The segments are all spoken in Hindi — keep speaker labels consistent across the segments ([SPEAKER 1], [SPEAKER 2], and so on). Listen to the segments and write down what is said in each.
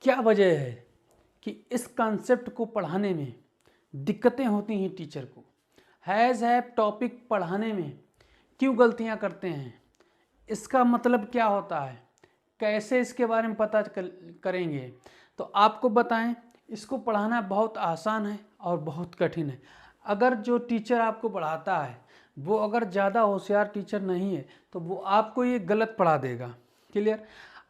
[SPEAKER 1] क्या वजह है कि इस कॉन्सेप्ट को पढ़ाने में दिक्कतें होती हैं टीचर को? हैज़ हैव टॉपिक पढ़ाने में क्यों गलतियां करते हैं? इसका मतलब क्या होता है? कैसे इसके बारे में पता करेंगे? तो आपको बताएं, इसको पढ़ाना बहुत आसान है और बहुत कठिन है। अगर जो टीचर आपको पढ़ाता है वो अगर ज़्यादा होशियार टीचर नहीं है तो वो आपको ये गलत पढ़ा देगा। क्लियर?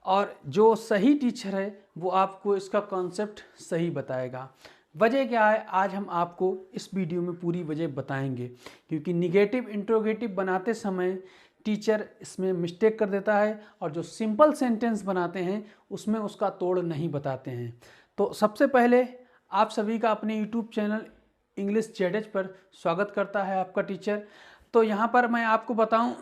[SPEAKER 1] और जो सही टीचर है वो आपको इसका कॉन्सेप्ट सही बताएगा। वजह क्या है, आज हम आपको इस वीडियो में पूरी वजह बताएंगे, क्योंकि निगेटिव इंट्रोगेटिव बनाते समय टीचर इसमें मिस्टेक कर देता है और जो सिंपल सेंटेंस बनाते हैं उसमें उसका तोड़ नहीं बताते हैं। तो सबसे पहले आप सभी का अपने यूट्यूब चैनल इंग्लिश जेड पर स्वागत करता है आपका टीचर। तो यहाँ पर मैं आपको बताऊं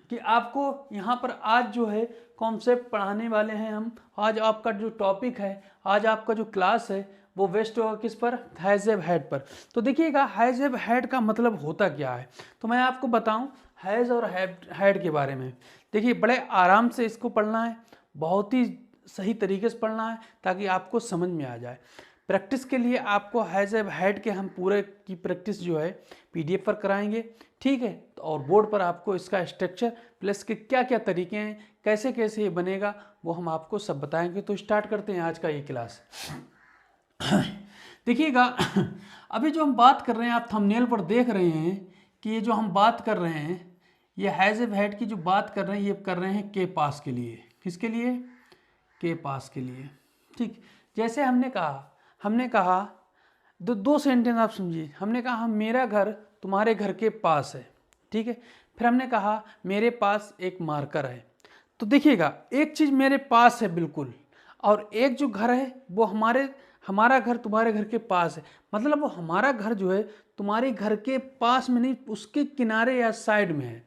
[SPEAKER 1] कि आपको यहाँ पर आज जो है कॉन्सेप्ट पढ़ाने वाले हैं हम। आज आपका जो टॉपिक है, आज आपका जो क्लास है वो वेस्ट होगा किस पर? हैज़ हैव हैड पर। तो देखिएगा, हैज़ हैव हैड का मतलब होता क्या है, तो मैं आपको बताऊं हैज़ और हैड के बारे में। देखिए, बड़े आराम से इसको पढ़ना है, बहुत ही सही तरीके से पढ़ना है ताकि आपको समझ में आ जाए। प्रैक्टिस के लिए आपको हैज़ हैव हैड के हम पूरे की प्रैक्टिस जो है पीडीएफ पर कराएंगे, ठीक है? तो और बोर्ड पर आपको इसका स्ट्रक्चर प्लस के क्या क्या तरीके हैं, कैसे कैसे ये बनेगा, वो हम आपको सब बताएंगे। तो स्टार्ट करते हैं आज का ये क्लास। देखिएगा, अभी जो हम बात कर रहे हैं, आप थंबनेल पर देख रहे हैं कि ये जो हम बात कर रहे हैं, ये हैज़ हैव हैड की जो बात कर रहे हैं, ये कर रहे हैं के पास के लिए। किसके लिए? के पास के लिए। ठीक, जैसे हमने कहा दो सेंटेंस आप समझिए। हमने कहा मेरा घर तुम्हारे घर के पास है, ठीक है? फिर हमने कहा मेरे पास एक मार्कर है। तो देखिएगा, एक चीज़ मेरे पास है बिल्कुल, और एक जो घर है वो हमारा घर तुम्हारे घर के पास है। मतलब वो हमारा घर जो है तुम्हारे घर के पास में नहीं, उसके किनारे या साइड में है,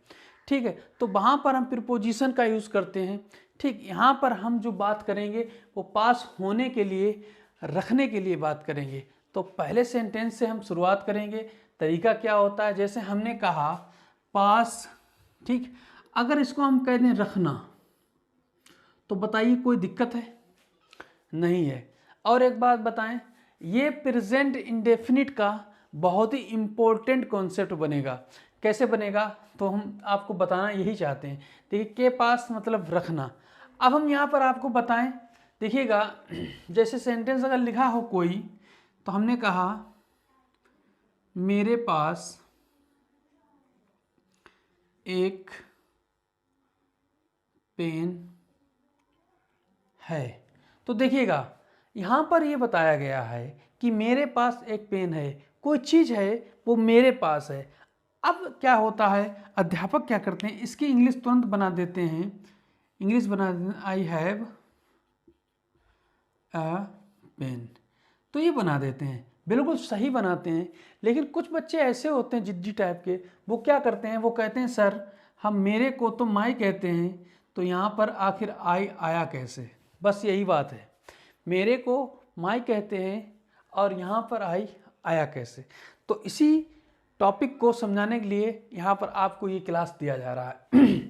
[SPEAKER 1] ठीक है? तो वहाँ पर हम प्रीपोजिशन का यूज़ करते हैं। ठीक, यहाँ पर हम जो बात करेंगे वो पास होने के लिए, रखने के लिए बात करेंगे। तो पहले सेंटेंस से हम शुरुआत करेंगे। तरीका क्या होता है, जैसे हमने कहा पास, ठीक? अगर इसको हम कह दें रखना, तो बताइए कोई दिक्कत है? नहीं है। और एक बात बताएं, ये प्रेजेंट इंडेफिनिट का बहुत ही इम्पोर्टेंट कॉन्सेप्ट बनेगा। कैसे बनेगा, तो हम आपको बताना यही चाहते हैं। देखिए, के पास मतलब रखना। अब हम यहाँ पर आपको बताएं, देखिएगा, जैसे सेंटेंस अगर लिखा हो कोई, तो हमने कहा मेरे पास एक पेन है। तो देखिएगा, यहाँ पर ये बताया गया है कि मेरे पास एक पेन है, कोई चीज़ है वो मेरे पास है। अब क्या होता है, अध्यापक क्या करते हैं, इसकी इंग्लिश तुरंत बना देते हैं। इंग्लिश बना देते हैं आई हैव अ पेन। तो ये बना देते हैं, बिल्कुल सही बनाते हैं। लेकिन कुछ बच्चे ऐसे होते हैं जिद्दी टाइप के, वो क्या करते हैं, वो कहते हैं सर हम मेरे को तो माई कहते हैं, तो यहाँ पर आखिर आई आया कैसे? बस यही बात है, मेरे को माई कहते हैं और यहाँ पर आई आया कैसे? तो इसी टॉपिक को समझाने के लिए यहाँ पर आपको ये क्लास दिया जा रहा है।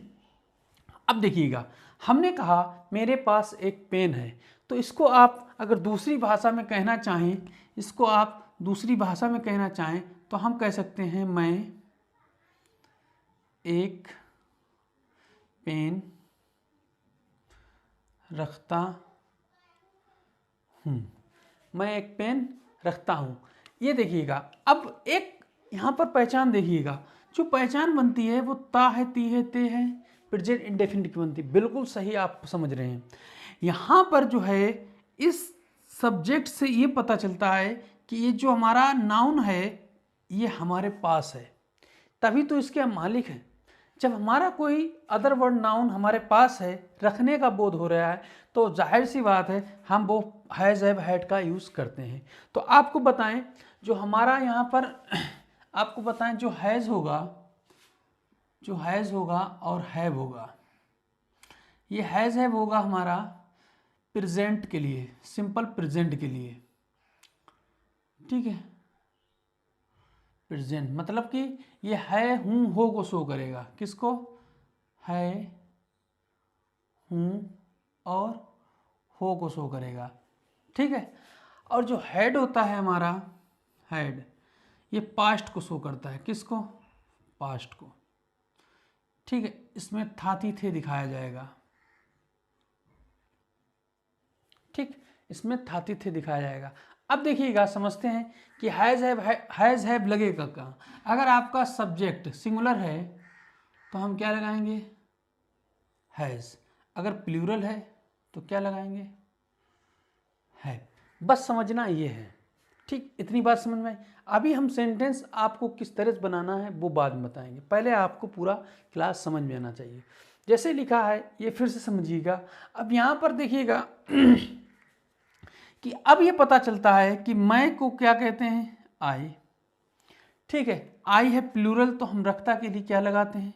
[SPEAKER 1] अब देखिएगा, हमने कहा मेरे पास एक पेन है, तो इसको आप अगर दूसरी भाषा में कहना चाहें, इसको आप दूसरी भाषा में कहना चाहें तो हम कह सकते हैं मैं एक पेन रखता हूँ। मैं एक पेन रखता हूँ। ये देखिएगा, अब एक यहाँ पर पहचान देखिएगा, जो पहचान बनती है वो ता है, ती है, ते है, प्रेजेंट इंडेफिनिट की बनती है। बिल्कुल सही आप समझ रहे हैं। यहाँ पर जो है इस सब्जेक्ट से ये पता चलता है कि ये जो हमारा नाउन है ये हमारे पास है, तभी तो इसके हम मालिक हैं। जब हमारा कोई अदर वर्ड नाउन हमारे पास है, रखने का बोध हो रहा है, तो जाहिर सी बात है हम वो हैज़ हैव हैड का यूज़ करते हैं। तो आपको बताएं, जो हमारा यहाँ पर आपको बताएं, जो हैज़ होगा और हैव होगा, ये हैज़ हैव होगा हमारा प्रेजेंट के लिए, सिंपल प्रेजेंट के लिए, ठीक है? प्रेजेंट मतलब कि ये है हूँ हो को शो करेगा। किसको? है हूँ और हो को शो करेगा। ठीक है। और जो हेड होता है हमारा, हेड, ये पास्ट को शो करता है, किसको? पास्ट को, ठीक है। इसमें थाती थे दिखाया जाएगा, ठीक, इसमें थाती थे दिखाया जाएगा। अब देखिएगा, समझते हैं कि हैज़ हैव लगेगा कहाँ। अगर आपका सब्जेक्ट सिंगुलर है तो हम क्या लगाएंगे? हैज़। अगर प्लूरल है तो क्या लगाएंगे? है। बस समझना ये है, ठीक, इतनी बात समझ में आई। अभी हम सेंटेंस आपको किस तरह से बनाना है वो बाद में बताएंगे, पहले आपको पूरा क्लास समझ में आना चाहिए। जैसे लिखा है ये फिर से समझिएगा। अब यहाँ पर देखिएगा कि अब ये पता चलता है कि मैं को क्या कहते हैं? आई, ठीक है। आई है प्लूरल, तो हम रखता के लिए क्या लगाते हैं?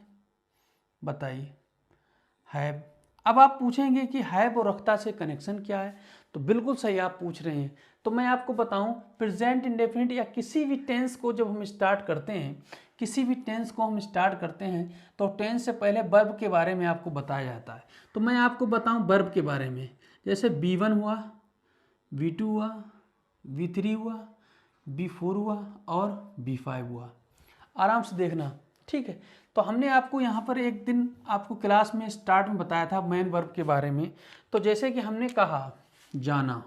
[SPEAKER 1] बताइए, हैव। अब आप पूछेंगे कि हैव और रखता से कनेक्शन क्या है, तो बिल्कुल सही आप पूछ रहे हैं। तो मैं आपको बताऊं, प्रेजेंट इंडेफिनिट या किसी भी टेंस को जब हम स्टार्ट करते हैं, किसी भी टेंस को हम स्टार्ट करते हैं तो टेंस से पहले वर्ब के बारे में आपको बताया जाता है। तो मैं आपको बताऊं वर्ब के बारे में, जैसे B1 हुआ, V2 हुआ, V3 हुआ, B4 हुआ और B5 हुआ। आराम से देखना, ठीक है। तो हमने आपको यहाँ पर एक दिन आपको क्लास में स्टार्ट में बताया था मेन वर्ब के बारे में। तो जैसे कि हमने कहा जाना,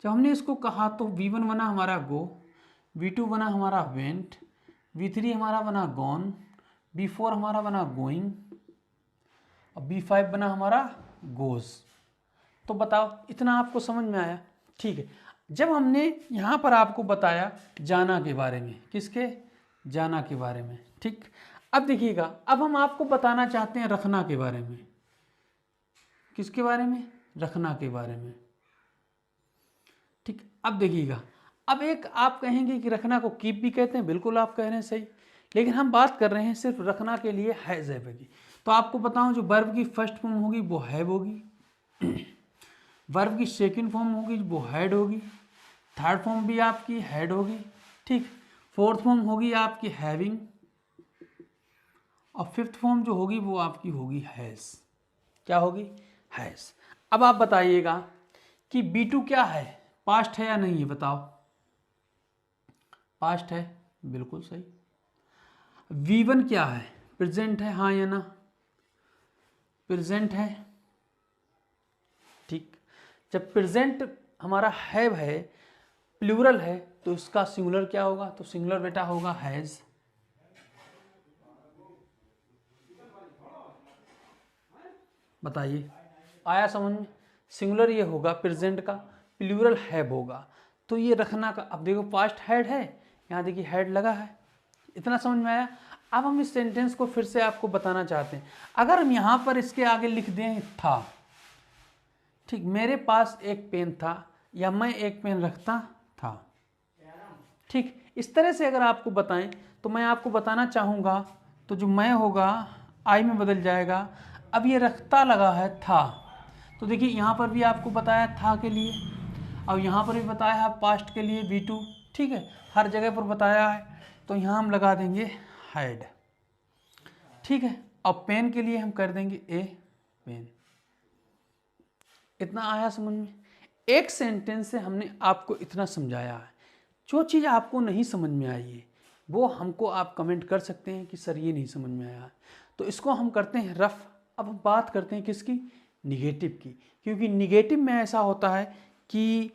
[SPEAKER 1] जब हमने इसको कहा तो V1 बना हमारा गो, V2 बना हमारा वेंट, V3 हमारा बना गॉन, B4 हमारा बना गोइंग और B5 बना हमारा गोज। तो बताओ, इतना आपको समझ में आया? ठीक है। जब हमने यहाँ पर आपको बताया जाना के बारे में, किसके? जाना के बारे में, ठीक। अब देखिएगा, अब हम आपको बताना चाहते हैं रखना के बारे में। किसके बारे में? रखना के बारे में, ठीक। अब देखिएगा, अब एक आप कहेंगे कि रखना को कीप भी कहते हैं, बिल्कुल आप कह रहे हैं सही, लेकिन हम बात कर रहे हैं सिर्फ रखना के लिए हैज़ हैव की। तो आपको बताऊं, जो वर्ब की फर्स्ट फॉर्म होगी वो हैव होगी, वर्ब की सेकंड फॉर्म होगी वो हैड होगी, थर्ड फॉर्म भी आपकी हैड होगी, ठीक। फोर्थ फॉर्म होगी आपकी हैविंग और फिफ्थ फॉर्म जो होगी वो आपकी होगी हैज़। क्या होगी? हैज़। अब आप बताइएगा कि B2 क्या है? पास्ट है या नहीं है? बताओ। पास्ट है, बिल्कुल सही। V1 क्या है? प्रेजेंट है, हाँ या ना? प्रेजेंट है, ठीक। जब प्रेजेंट हमारा हैव है, प्लूरल है, तो इसका सिंगुलर क्या होगा? तो सिंगुलर बेटा होगा हैज़। बताइए, आया समझ में? सिंगुलर ये होगा प्रेजेंट का, प्लूरल हैव होगा, तो ये रखना का। अब देखो पास्ट हैड है, यहाँ देखिए हैड लगा है, इतना समझ में आया? अब हम इस सेंटेंस को फिर से आपको बताना चाहते हैं। अगर हम यहाँ पर इसके आगे लिख दें था, ठीक, मेरे पास एक पेन था या मैं एक पेन रखता था, ठीक, इस तरह से अगर आपको बताएं तो मैं आपको बताना चाहूँगा, तो जो मैं होगा आई में बदल जाएगा। अब ये रखता लगा है था, तो देखिए यहाँ पर भी आपको बताया था के लिए, अब यहाँ पर भी बताया है पास्ट के लिए B2, ठीक है, हर जगह पर बताया है, तो यहाँ हम लगा देंगे हैड, ठीक है। अब पेन के लिए हम कर देंगे ए पेन। इतना आया समझ में? एक सेंटेंस से हमने आपको इतना समझाया है। जो चीज़ आपको नहीं समझ में आई है वो हमको आप कमेंट कर सकते हैं कि सर ये नहीं समझ में आया है, तो इसको हम करते हैं रफ। अब हम बात करते हैं किसकी? निगेटिव की, क्योंकि निगेटिव में ऐसा होता है कि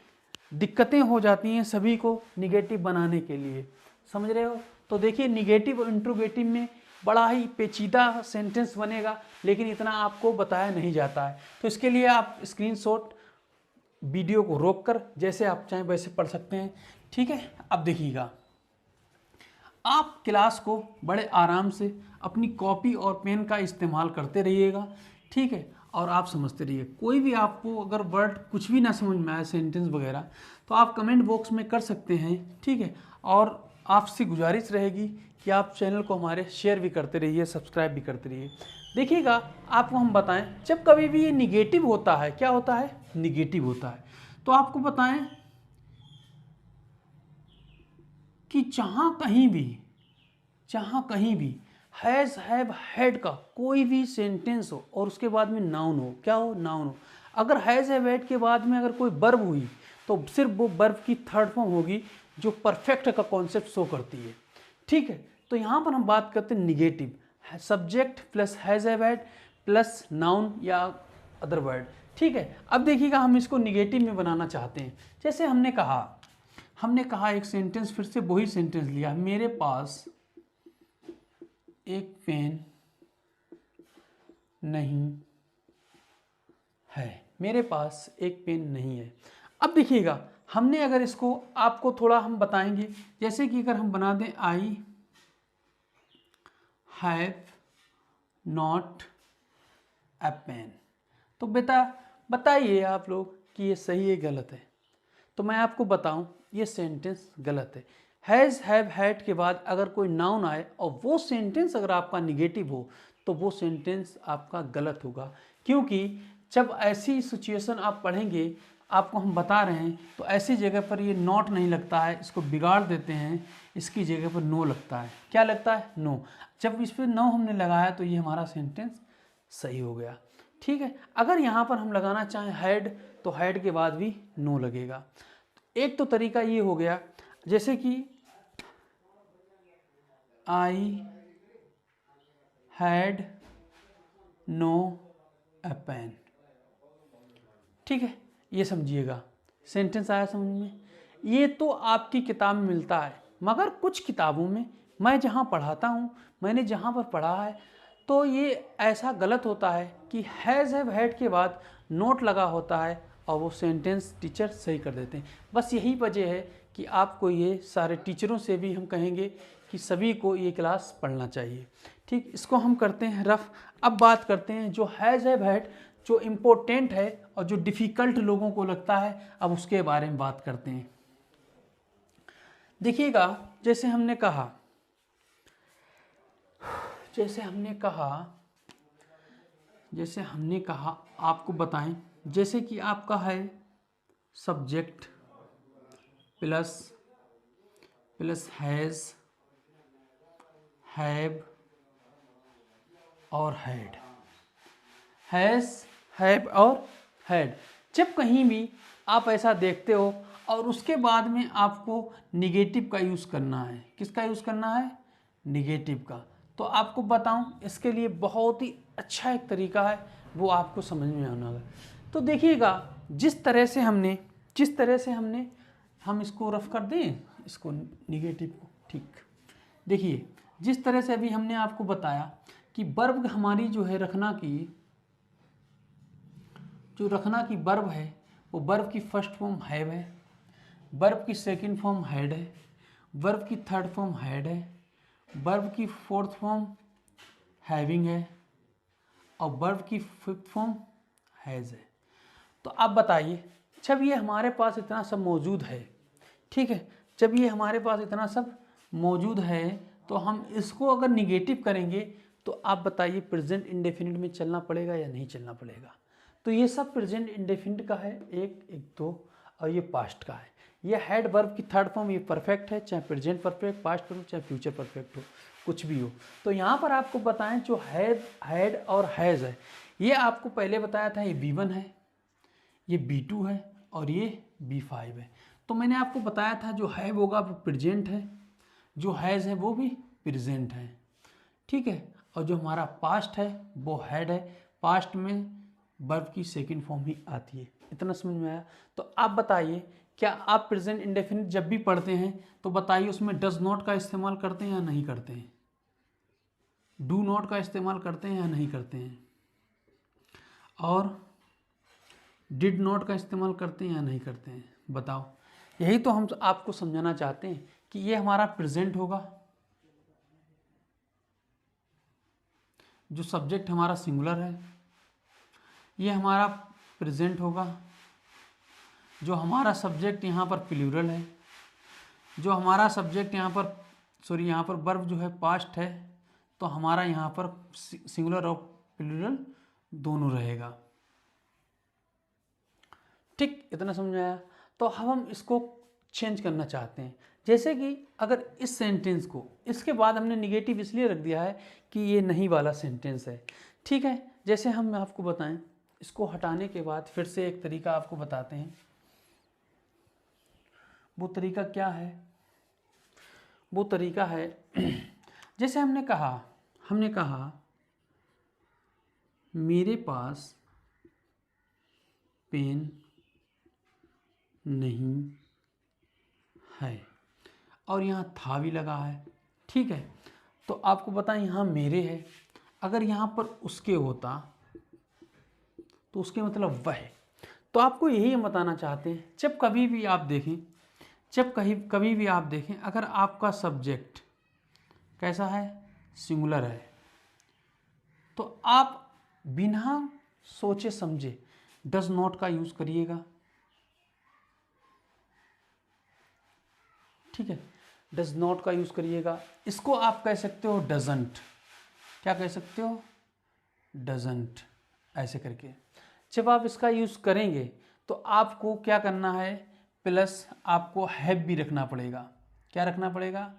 [SPEAKER 1] दिक्कतें हो जाती हैं सभी को निगेटिव बनाने के लिए, समझ रहे हो? तो देखिए, निगेटिव और इंट्रोगेटिव में बड़ा ही पेचीदा सेंटेंस बनेगा, लेकिन इतना आपको बताया नहीं जाता है। तो इसके लिए आप स्क्रीनशॉट वीडियो को रोककर जैसे आप चाहें वैसे पढ़ सकते हैं, ठीक है। अब देखिएगा, आप क्लास को बड़े आराम से अपनी कॉपी और पेन का इस्तेमाल करते रहिएगा, ठीक है, और आप समझते रहिए। कोई भी आपको अगर वर्ड कुछ भी ना समझ में आए, सेंटेंस वगैरह, तो आप कमेंट बॉक्स में कर सकते हैं, ठीक है। और आपसे गुजारिश रहेगी कि आप चैनल को हमारे शेयर भी करते रहिए, सब्सक्राइब भी करते रहिए। देखिएगा, आपको हम बताएं, जब कभी भी ये निगेटिव होता है, क्या होता है? निगेटिव होता है, तो आपको बताएं कि जहाँ कहीं भी हैज़ हैव हैड का कोई भी सेंटेंस हो और उसके बाद में नाउन हो, क्या हो? नाउन हो। अगर हैज़ हैव हैड के बाद में अगर कोई वर्ब हुई तो सिर्फ वो वर्ब की थर्ड फॉर्म होगी जो परफेक्ट का कॉन्सेप्ट शो करती है। ठीक है, तो यहाँ पर हम बात करते हैं negative, subject plus has have had plus noun या अदर वर्ड। ठीक है, अब देखिएगा हम इसको निगेटिव में बनाना चाहते हैं। जैसे हमने कहा एक सेंटेंस, फिर से वही सेंटेंस लिया, मेरे पास एक पेन नहीं है, मेरे पास एक पेन नहीं है। अब देखिएगा हमने अगर इसको आपको थोड़ा हम बताएंगे, जैसे कि अगर हम बना दें I have not a pen, तो बताइए आप लोग कि ये सही है गलत है। तो मैं आपको बताऊं ये सेंटेंस गलत है। हैज़ हैव हैड के बाद अगर कोई नाउन आए और वो सेंटेंस अगर आपका निगेटिव हो तो वो सेंटेंस आपका गलत होगा, क्योंकि जब ऐसी सिचुएशन आप पढ़ेंगे, आपको हम बता रहे हैं, तो ऐसी जगह पर ये नॉट नहीं लगता है, इसको बिगाड़ देते हैं, इसकी जगह पर नो लगता है। क्या लगता है? नो। जब इस पर नो हमने लगाया तो ये हमारा सेंटेंस सही हो गया। ठीक है, अगर यहाँ पर हम लगाना चाहें हैड, तो हैड के बाद भी नो लगेगा। एक तो तरीका ये हो गया, जैसे कि I had no a pen. ठीक है, ये समझिएगा, सेंटेंस आया समझ में। ये तो आपकी किताब में मिलता है, मगर कुछ किताबों में मैं जहाँ पढ़ाता हूँ, मैंने जहाँ पर पढ़ा है, तो ये ऐसा गलत होता है कि हैज़ हैव हैड के बाद नोट लगा होता है और वो सेंटेंस टीचर सही कर देते हैं। बस यही वजह है कि आपको ये सारे टीचरों से भी हम कहेंगे कि सभी को ये क्लास पढ़ना चाहिए। ठीक, इसको हम करते हैं रफ। अब बात करते हैं जो हैज़ हैव हैड, जो इम्पोर्टेंट है और जो डिफ़िकल्ट लोगों को लगता है, अब उसके बारे में बात करते हैं। देखिएगा, जैसे हमने कहा आपको बताएं, जैसे कि आपका है सब्जेक्ट प्लस हैज़ हैव और हैड, हैज़ हैव और हैड। जब कहीं भी आप ऐसा देखते हो और उसके बाद में आपको निगेटिव का यूज़ करना है, किसका यूज़ करना है? निगेटिव का। तो आपको बताऊं, इसके लिए बहुत ही अच्छा एक तरीका है, वो आपको समझ में आना होगा। तो देखिएगा, जिस तरह से हमने हम इसको रफ कर दें, इसको निगेटिव को। ठीक, देखिए जिस तरह से अभी हमने आपको बताया कि वर्ब हमारी जो है रखना की वर्ब है, वो वर्ब की फर्स्ट फॉर्म हैव है, वर्ब की सेकंड फॉर्म हैड है, वर्ब की थर्ड फॉर्म हैड है, वर्ब की फोर्थ फॉर्म हैविंग है और वर्ब की फिफ्थ फॉर्म हैज़ है। तो आप बताइए, जब ये हमारे पास इतना सब मौजूद है, ठीक है, जब ये हमारे पास इतना सब मौजूद है, तो हम इसको अगर निगेटिव करेंगे तो आप बताइए प्रेजेंट इंडेफिनिट में चलना पड़ेगा या नहीं चलना पड़ेगा? तो ये सब प्रेजेंट इंडेफिनिट का है, एक दो, और ये पास्ट का है। ये हैड वर्ब की थर्ड फॉर्म, ये परफेक्ट है, चाहे प्रेजेंट परफेक्ट, पास्ट परफेक्ट, चाहे फ्यूचर परफेक्ट हो, कुछ भी हो। तो यहाँ पर आपको बताएं जो हैड और हैज़ है, ये आपको पहले बताया था, ये B1 है, ये B2 है और ये B5 है। तो मैंने आपको बताया था जो हैव होगा वो प्रेजेंट है, जो हैज़ है वो भी प्रेजेंट है। ठीक है, और जो हमारा पास्ट है वो हैड है, पास्ट में वर्ब की सेकंड फॉर्म ही आती है। इतना समझ में आया? तो आप बताइए, क्या आप प्रेजेंट इंडेफिनिट जब भी पढ़ते हैं तो बताइए उसमें डज नॉट का इस्तेमाल करते हैं या नहीं करते हैं? डू नॉट का इस्तेमाल करते हैं या नहीं करते हैं? और डिड नॉट का इस्तेमाल करते हैं या नहीं करते हैं? बताओ। यही तो हम आपको समझाना चाहते हैं कि ये हमारा प्रेजेंट होगा, जो सब्जेक्ट हमारा सिंगुलर है, ये हमारा प्रेजेंट होगा, जो हमारा सब्जेक्ट यहाँ पर प्लूरल है, जो हमारा सब्जेक्ट यहाँ पर वर्ब जो है पास्ट है, तो हमारा यहाँ पर सिंगुलर और प्लूरल दोनों रहेगा। ठीक, इतना समझ में आया? तो अब हम इसको चेंज करना चाहते हैं, जैसे कि अगर इस सेंटेंस को इसके बाद हमने निगेटिव इसलिए रख दिया है कि ये नहीं वाला सेंटेंस है। ठीक है, जैसे हम आपको बताएं, इसको हटाने के बाद फिर से एक तरीका आपको बताते हैं। वो तरीका क्या है? वो तरीका है जैसे हमने कहा मेरे पास पेन नहीं है और यहाँ था भी लगा है, ठीक है। तो आपको पता है यहाँ मेरे है, अगर यहाँ पर उसके होता तो उसके मतलब वह है। तो आपको यही हम बताना चाहते हैं, जब कभी भी आप देखें अगर आपका सब्जेक्ट कैसा है, सिंगुलर है, तो आप बिना सोचे समझे डज नॉट का यूज़ करिएगा, ठीक है। डज नॉट का यूज़ करिएगा। इसको आप कह सकते हो डजंट। क्या कह सकते हो? डजंट, ऐसे करके। जब आप इसका यूज़ करेंगे तो आपको क्या करना है, प्लस आपको हैव भी रखना पड़ेगा। क्या रखना पड़ेगा?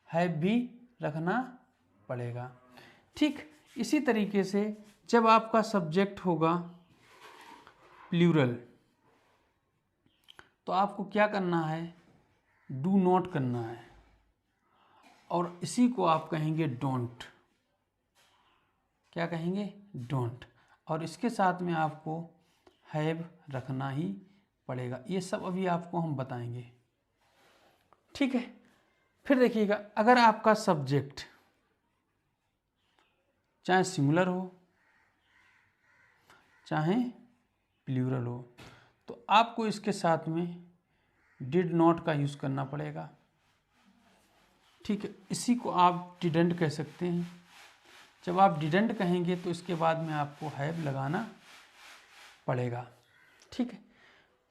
[SPEAKER 1] हैव भी रखना पड़ेगा, ठीक। इसी तरीके से जब आपका सब्जेक्ट होगा प्लूरल तो आपको क्या करना है, डू नॉट करना है, और इसी को आप कहेंगे डोंट। क्या कहेंगे? डोंट। और इसके साथ में आपको हैव रखना ही पड़ेगा। ये सब अभी आपको हम बताएंगे, ठीक है। फिर देखिएगा, अगर आपका सब्जेक्ट चाहे सिंगुलर हो चाहे प्लूरल हो तो आपको इसके साथ में डिड नॉट का यूज़ करना पड़ेगा, ठीक है। इसी को आप डिडंट कह सकते हैं। जब आप डिडंट कहेंगे तो इसके बाद में आपको हैव लगाना पड़ेगा, ठीक है।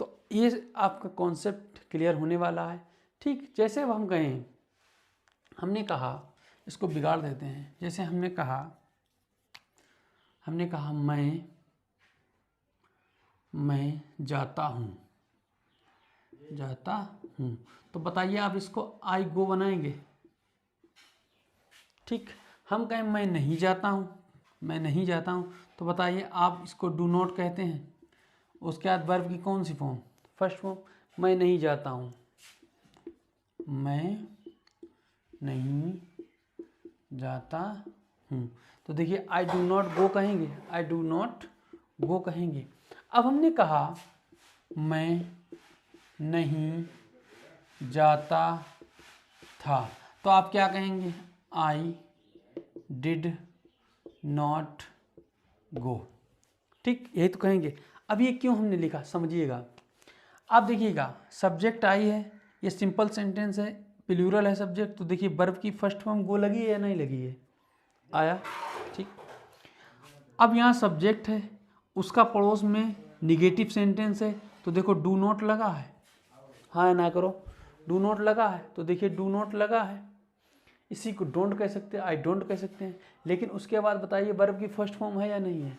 [SPEAKER 1] तो ये आपका कॉन्सेप्ट क्लियर होने वाला है, ठीक। जैसे अब हम कहें, हमने कहा, इसको बिगाड़ देते हैं। जैसे हमने कहा मैं जाता हूँ, तो बताइए आप इसको आई गो बनाएंगे, ठीक। हम कहें मैं नहीं जाता हूँ, तो बताइए आप इसको डू नॉट कहते हैं। उसके बाद वर्ब की कौन सी फॉर्म? First form. मैं नहीं जाता हूँ, मैं नहीं जाता हूँ, तो देखिए आई डू नॉट गो कहेंगे, अब हमने कहा मैं नहीं जाता था, तो आप क्या कहेंगे? आई डिड नॉट गो, ठीक। यही तो कहेंगे। अब ये क्यों हमने लिखा, समझिएगा। आप देखिएगा, सब्जेक्ट आई है, ये सिंपल सेंटेंस है, प्लूरल है सब्जेक्ट, तो देखिए वर्ब की फर्स्ट फॉर्म गो लगी है या नहीं लगी है? आया, ठीक। अब यहाँ सब्जेक्ट है, उसका पड़ोस में निगेटिव सेंटेंस है, तो देखो डू नॉट लगा है, हाँ ना करो, डू नॉट लगा है, तो देखिए डू नॉट लगा है। इसी को डोंट कह सकते हैं, आई डोंट कह सकते हैं। लेकिन उसके बाद बताइए वर्ब की फर्स्ट फॉर्म है या नहीं है?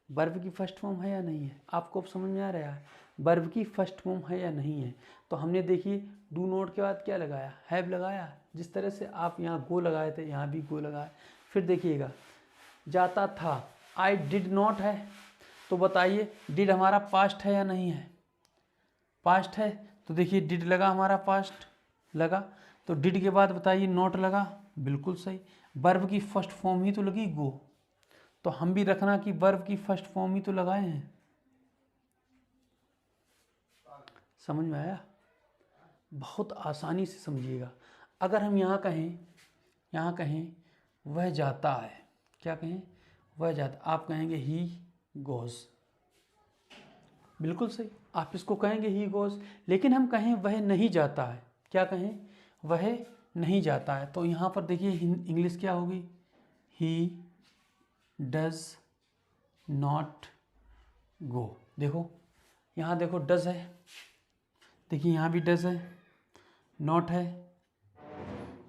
[SPEAKER 1] वर्ब की फर्स्ट फॉर्म है या नहीं है? आपको अब समझ में आ रहा है वर्ब की फर्स्ट फॉर्म है या नहीं है? तो हमने देखिए डू नॉट के बाद क्या लगाया, हैव लगाया। जिस तरह से आप यहाँ गो लगाए थे, यहाँ भी गो लगाए। फिर देखिएगा, जाता था, आई डिड नॉट है, तो बताइए डिड हमारा पास्ट है या नहीं है? पास्ट है, तो देखिए डिड लगा, हमारा पास्ट लगा, तो डिड के बाद बताइए नॉट लगा, बिल्कुल सही। वर्ब की फर्स्ट फॉर्म ही तो लगी गो, तो हम भी रखना कि वर्ब की फर्स्ट फॉर्म ही तो लगाए हैं। समझ में आया? बहुत आसानी से समझिएगा। अगर हम यहाँ कहें वह जाता है, क्या कहें? वह जाता, आप कहेंगे ही गोज़, बिल्कुल सही, आप इसको कहेंगे ही गोज़। लेकिन हम कहें वह नहीं जाता है, क्या कहें? वह नहीं जाता है, तो यहाँ पर देखिए इंग्लिश क्या होगी? He does not go. देखो यहाँ देखो डज है, देखिए यहाँ भी डज है, नॉट है,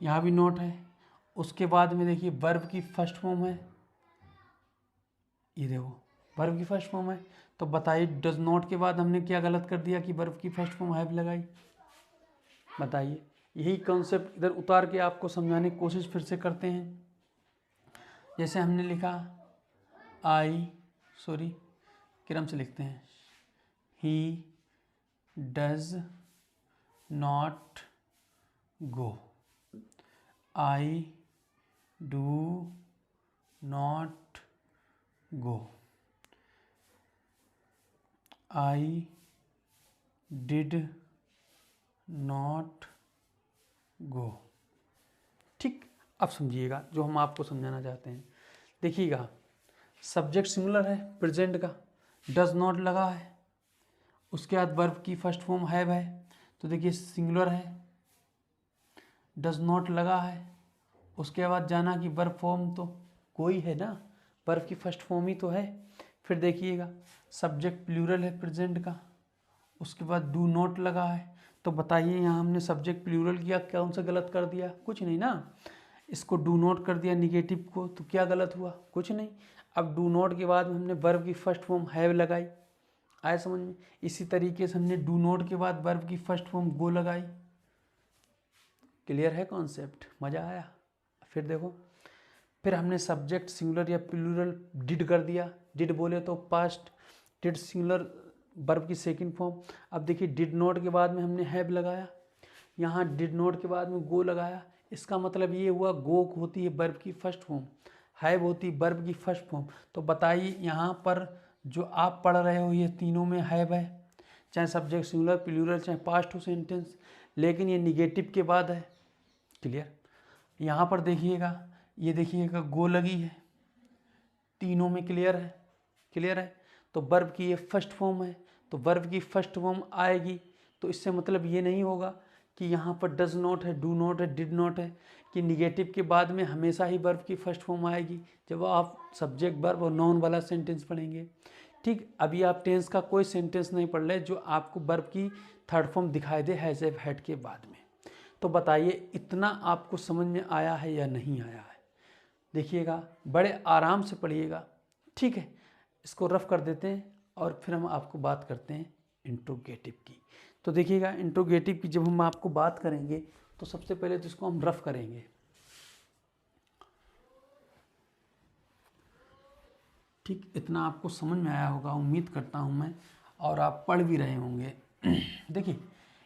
[SPEAKER 1] यहाँ भी नॉट है। उसके बाद में देखिए वर्ब की फर्स्ट फॉर्म है, ये देखो वर्ब की फर्स्ट फॉर्म है। तो बताइए डज नॉट के बाद हमने क्या गलत कर दिया कि वर्ब की फर्स्ट फॉर्म हैव लगाई? बताइए। यही कॉन्सेप्ट इधर उतार के आपको समझाने की कोशिश फिर से करते हैं। जैसे हमने लिखा क्रम से लिखते हैं। He does not go, I do not go, I did not go. ठीक, अब समझिएगा जो हम आपको समझाना चाहते हैं। देखिएगा, सब्जेक्ट सिंगुलर है प्रेजेंट का, डज नॉट लगा है, उसके बाद वर्ब की फर्स्ट फॉर्म हैव है, तो देखिए सिंगुलर है, डज नॉट लगा है, उसके बाद जाना कि वर्ब फॉर्म तो कोई है ना, वर्ब की फर्स्ट फॉर्म ही तो है। फिर देखिएगा सब्जेक्ट प्लूरल है प्रेजेंट का, उसके बाद डू नॉट लगा है, तो बताइए यहाँ हमने सब्जेक्ट प्लूरल किया, कौन सा गलत कर दिया? कुछ नहीं ना। इसको डू नॉट कर दिया निगेटिव को, तो क्या गलत हुआ? कुछ नहीं। अब डू नॉट के बाद में हमने वर्ब की फर्स्ट फॉर्म हैव लगाई, आया समझ में? इसी तरीके से हमने डू नॉट के बाद वर्ब की फर्स्ट फॉर्म गो लगाई। क्लियर है कॉन्सेप्ट? मज़ा आया? फिर देखो, फिर हमने सब्जेक्ट सिंगुलर या प्लूरल डिड कर दिया, डिड बोले तो पास्ट, डिड सिंगुलर वर्ब की सेकंड फॉर्म। अब देखिए डिड नॉट के बाद में हमने हैव लगाया, यहाँ डिड नॉट के बाद में गो लगाया, इसका मतलब ये हुआ गो होती है वर्ब की फर्स्ट फॉर्म, हैव होती है वर्ब की फर्स्ट फॉर्म। तो बताइए यहाँ पर जो आप पढ़ रहे हो ये तीनों में हैव है, चाहे सब्जेक्ट सिंगुलर प्लूरल चाहे पास्ट हो सेंटेंस, लेकिन ये निगेटिव के बाद है। क्लियर? यहाँ पर देखिएगा, ये देखिएगा गो लगी है, तीनों में क्लियर है, क्लियर है। तो वर्ब की ये फर्स्ट फॉर्म है, तो वर्ब की फर्स्ट फॉर्म आएगी, तो इससे मतलब ये नहीं होगा कि यहाँ पर डज नॉट है, डू नॉट है, डिड नॉट है, कि निगेटिव के बाद में हमेशा ही वर्ब की फर्स्ट फॉर्म आएगी जब आप सब्जेक्ट वर्ब और नाउन वाला सेंटेंस पढ़ेंगे। ठीक, अभी आप टेंस का कोई सेंटेंस नहीं पढ़ रहे जो आपको वर्ब की थर्ड फॉर्म दिखाई दे हैज़ हैव हैड के बाद में। तो बताइए इतना आपको समझ में आया है या नहीं आया है? देखिएगा, बड़े आराम से पढ़िएगा, ठीक है। इसको रफ कर देते हैं और फिर हम आपको बात करते हैं इंट्रोगेटिव की। तो देखिएगा, इंट्रोगेटिव की जब हम आपको बात करेंगे तो सबसे पहले तो इसको हम रफ करेंगे। ठीक, इतना आपको समझ में आया होगा उम्मीद करता हूँ मैं, और आप पढ़ भी रहे होंगे। देखिए,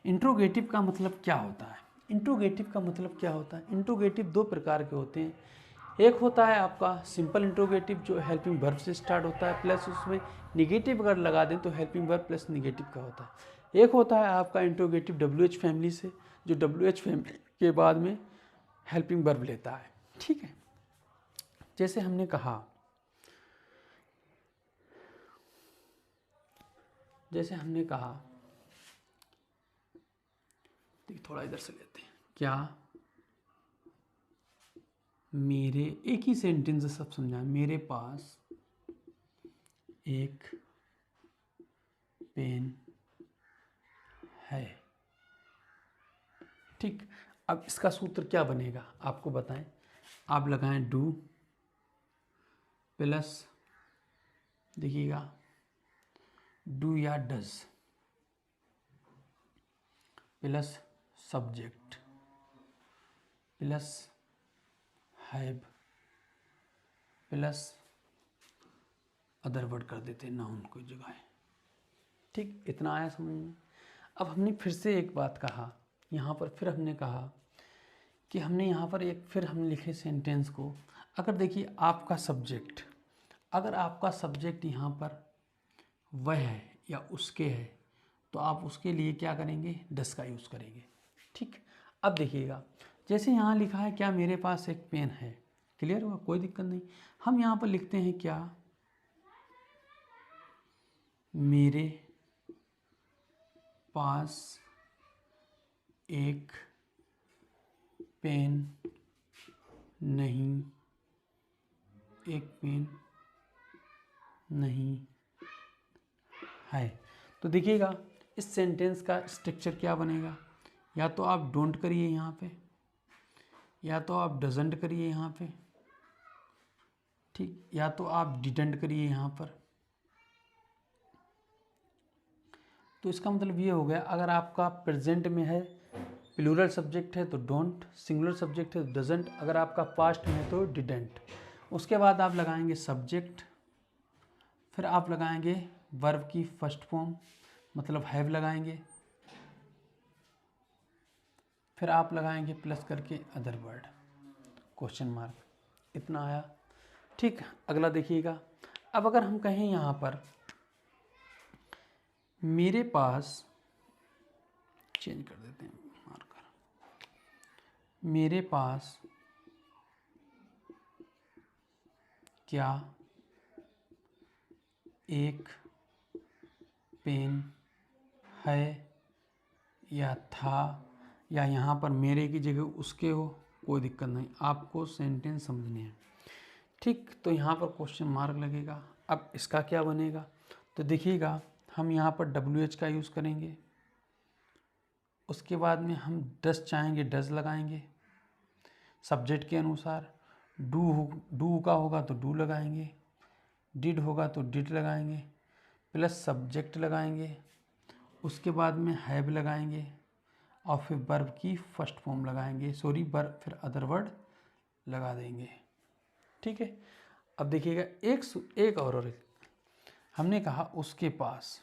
[SPEAKER 1] इंट्रोगेटिव का मतलब क्या होता है? इंट्रोगेटिव का मतलब क्या होता है? इंट्रोगेटिव दो प्रकार के होते हैं। एक होता है आपका सिंपल इंट्रोगेटिव जो हेल्पिंग वर्ब से स्टार्ट होता है, प्लस उसमें निगेटिव अगर लगा दें तो हेल्पिंग वर्ब प्लस निगेटिव का होता है। एक होता है आपका इंट्रोगेटिव WH फैमिली से, जो WH फैमिली के बाद में हेल्पिंग वर्ब लेता है। ठीक है, जैसे हमने कहा, देखिए थोड़ा इधर से लेते हैं, क्या मेरे, एक ही सेंटेंस से सब समझाएं, मेरे पास एक पेन है। ठीक, अब इसका सूत्र क्या बनेगा आपको बताएं। आप लगाएं डू प्लस, देखिएगा डू या does plus subject plus have plus other word कर देते हैं नाउन को जगह। ठीक, इतना आया समझ में? अब हमने फिर से एक बात कहा यहाँ पर, फिर हमने कहा कि हमने यहाँ पर एक फिर हम लिखे सेंटेंस को, अगर देखिए आपका सब्जेक्ट, अगर आपका सब्जेक्ट यहाँ पर वह है या उसके है तो आप उसके लिए क्या करेंगे? डस का यूज़ करेंगे। ठीक, अब देखिएगा, जैसे यहाँ लिखा है क्या मेरे पास एक पेन है, क्लियर हुआ? कोई दिक्कत नहीं। हम यहाँ पर लिखते हैं क्या मेरे पास एक पेन नहीं, एक पेन नहीं है। तो देखिएगा इस सेंटेंस का स्ट्रक्चर क्या बनेगा, या तो आप डोंट करिए यहाँ पे, या तो आप डजंट करिए यहाँ पे, ठीक, या तो आप डिडंट करिए यहाँ पर। तो इसका मतलब ये हो गया, अगर आपका प्रेजेंट में है प्लूरल सब्जेक्ट है तो डोंट, सिंगुलर सब्जेक्ट है तो डजंट, अगर आपका पास्ट में है तो डिडंट। उसके बाद आप लगाएंगे सब्जेक्ट, फिर आप लगाएंगे वर्ब की फर्स्ट फॉर्म मतलब हैव लगाएंगे, फिर आप लगाएंगे प्लस करके अदर वर्ड क्वेश्चन मार्क, इतना आया। ठीक, अगला देखिएगा। अब अगर हम कहें यहाँ पर मेरे पास, चेंज कर देते हैं मार्कर, मेरे पास क्या एक पेन है या था, या यहाँ पर मेरे की जगह उसके हो, कोई दिक्कत नहीं, आपको सेंटेंस समझने हैं। ठीक, तो यहाँ पर क्वेश्चन मार्क लगेगा। अब इसका क्या बनेगा, तो देखिएगा हम यहाँ पर WH का यूज़ करेंगे, उसके बाद में हम डस चाहेंगे डज लगाएंगे सब्जेक्ट के अनुसार, डू का होगा तो डू लगाएंगे, डिड होगा तो डिड लगाएंगे, प्लस सब्जेक्ट लगाएंगे, उसके बाद में हैव लगाएंगे और फिर वर्ब की फर्स्ट फॉर्म लगाएंगे, वर्ब फिर अदर वर्ड लगा देंगे। ठीक है, अब देखिएगा एक और हमने कहा उसके पास,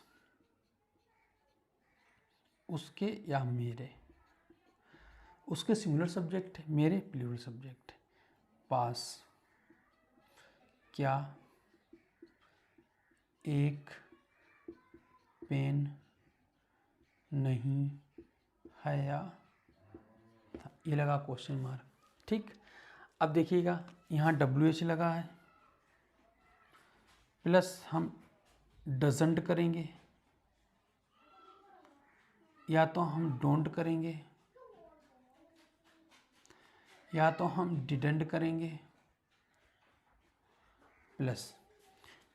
[SPEAKER 1] उसके या मेरे, उसके सिंगुलर सब्जेक्ट है, मेरे प्लूरल सब्जेक्ट है। पास क्या एक पेन नहीं है या था, ये लगा क्वेश्चन मार्क। ठीक, अब देखिएगा यहाँ WH लगा है, प्लस हम डजंट करेंगे या तो हम डोंट करेंगे या तो हम डिडंट करेंगे, प्लस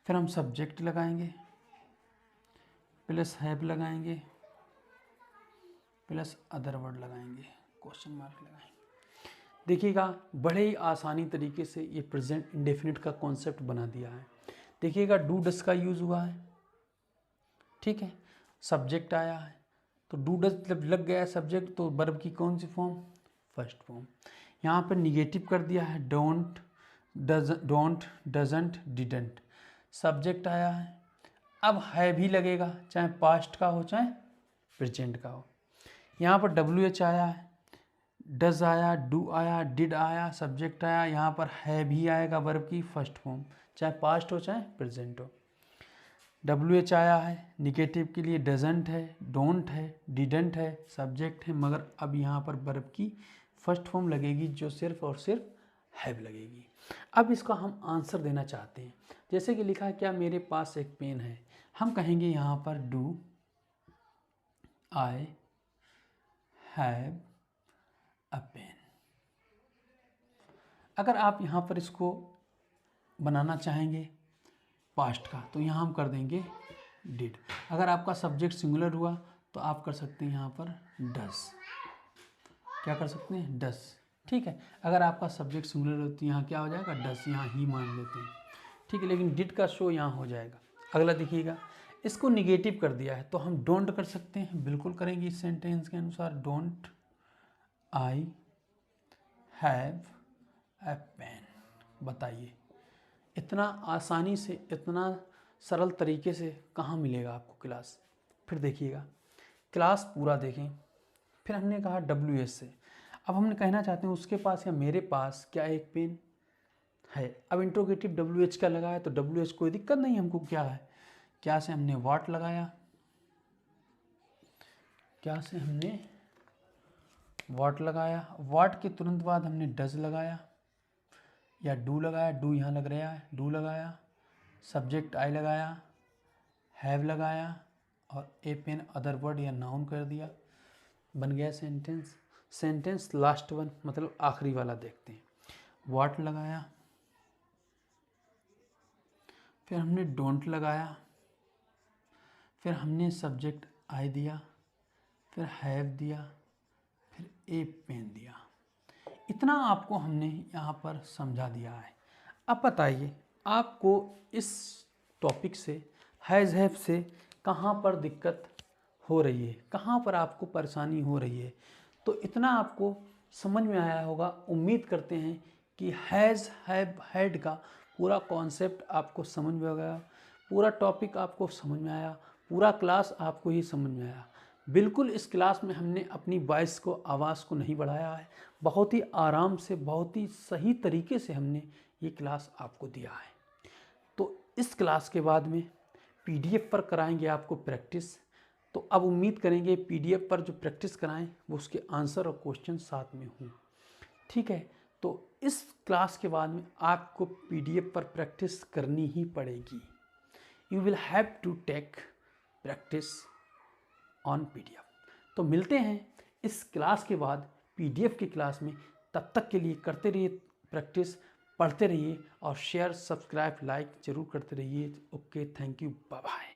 [SPEAKER 1] फिर हम सब्जेक्ट लगाएंगे, प्लस हैव लगाएंगे, प्लस अदर वर्ड लगाएंगे, क्वेश्चन मार्क लगाएंगे। देखिएगा बड़े ही आसानी तरीके से ये प्रेजेंट इंडेफिनिट का कॉन्सेप्ट बना दिया है। देखिएगा डू डस का यूज़ हुआ है, ठीक है, सब्जेक्ट आया है तो डू डस जब लग गया सब्जेक्ट तो वर्ब की कौन सी फॉर्म, फर्स्ट फॉर्म। यहाँ पर निगेटिव कर दिया है, डोंट डजंट डिडंट, सब्जेक्ट आया है, अब है भी लगेगा, चाहे पास्ट का हो चाहे प्रेजेंट का हो। यहाँ पर WH आया है, डज आया, डू आया, डिड आया, सब्जेक्ट आया, यहाँ पर है भी आएगा वर्ब की फर्स्ट फॉर्म, चाहे पास्ट हो चाहे प्रेजेंट हो। WH आया है, निगेटिव के लिए डजंट है, डोंट है, डिडंट है, सब्जेक्ट है, मगर अब यहाँ पर वर्ब की फर्स्ट फॉर्म लगेगी जो सिर्फ और सिर्फ हैव लगेगी। अब इसका हम आंसर देना चाहते हैं, जैसे कि लिखा है क्या मेरे पास एक पेन है, हम कहेंगे यहाँ पर do I have a pen. अगर आप यहाँ पर इसको बनाना चाहेंगे पास्ट का तो यहाँ हम कर देंगे डिड। अगर आपका सब्जेक्ट सिंगुलर हुआ तो आप कर सकते हैं यहाँ पर डस, क्या कर सकते हैं डस, ठीक है। अगर आपका सब्जेक्ट सिंगुलर हो तो यहाँ क्या हो जाएगा डस, यहाँ ही मान लेते हैं, ठीक है, लेकिन डिड का शो यहाँ हो जाएगा। अगला देखिएगा, इसको निगेटिव कर दिया है तो हम डोंट कर सकते हैं, बिल्कुल करेंगे इस सेंटेंस के अनुसार, don't I have a pen. बताइए इतना आसानी से, इतना सरल तरीके से कहाँ मिलेगा आपको क्लास। फिर देखिएगा क्लास पूरा देखें, फिर हमने कहा WH से, अब हमने कहना चाहते हैं उसके पास या मेरे पास क्या एक पेन है। अब इंट्रोगेटिव WH का लगाया तो WH कोई दिक्कत नहीं हमको, क्या है, क्या से हमने व्हाट लगाया, क्या से हमने व्हाट लगाया, व्हाट के तुरंत बाद हमने डज लगाया या डू लगाया, डू यहाँ लग रहा है, डू लगाया, सब्जेक्ट आई लगाया, हैव लगाया और ए पेन अदर वर्ड या नाउन कर दिया, बन गया सेंटेंस। सेंटेंस लास्ट वन मतलब आखिरी वाला देखते हैं, व्हाट लगाया, फिर हमने डोंट लगाया, फिर हमने सब्जेक्ट आई दिया, फिर हैव दिया, फिर ए पेन दिया। इतना आपको हमने यहाँ पर समझा दिया है। अब बताइए आपको इस टॉपिक से, हैज़ हैव से कहाँ पर दिक्कत हो रही है, कहाँ पर आपको परेशानी हो रही है। तो इतना आपको समझ में आया होगा, उम्मीद करते हैं कि हैज़ हैव हैड का पूरा कॉन्सेप्ट आपको समझ में आ गया। पूरा टॉपिक आपको समझ में आया, पूरा क्लास आपको ही समझ में आया। बिल्कुल इस क्लास में हमने अपनी वॉइस को, आवाज़ को नहीं बढ़ाया है, बहुत ही आराम से, बहुत ही सही तरीके से हमने ये क्लास आपको दिया है। तो इस क्लास के बाद में पीडीएफ पर कराएंगे आपको प्रैक्टिस। तो अब उम्मीद करेंगे पीडीएफ पर जो प्रैक्टिस कराएं वो उसके आंसर और क्वेश्चन साथ में हों। ठीक है, तो इस क्लास के बाद में आपको पीडीएफ पर प्रैक्टिस करनी ही पड़ेगी। You will have to take practice on PDF. तो मिलते हैं इस क्लास के बाद पीडीएफ की क्लास में। तब तक के लिए करते रहिए प्रैक्टिस, पढ़ते रहिए और शेयर, सब्सक्राइब, लाइक जरूर करते रहिए। Okay, thank you, bye bye.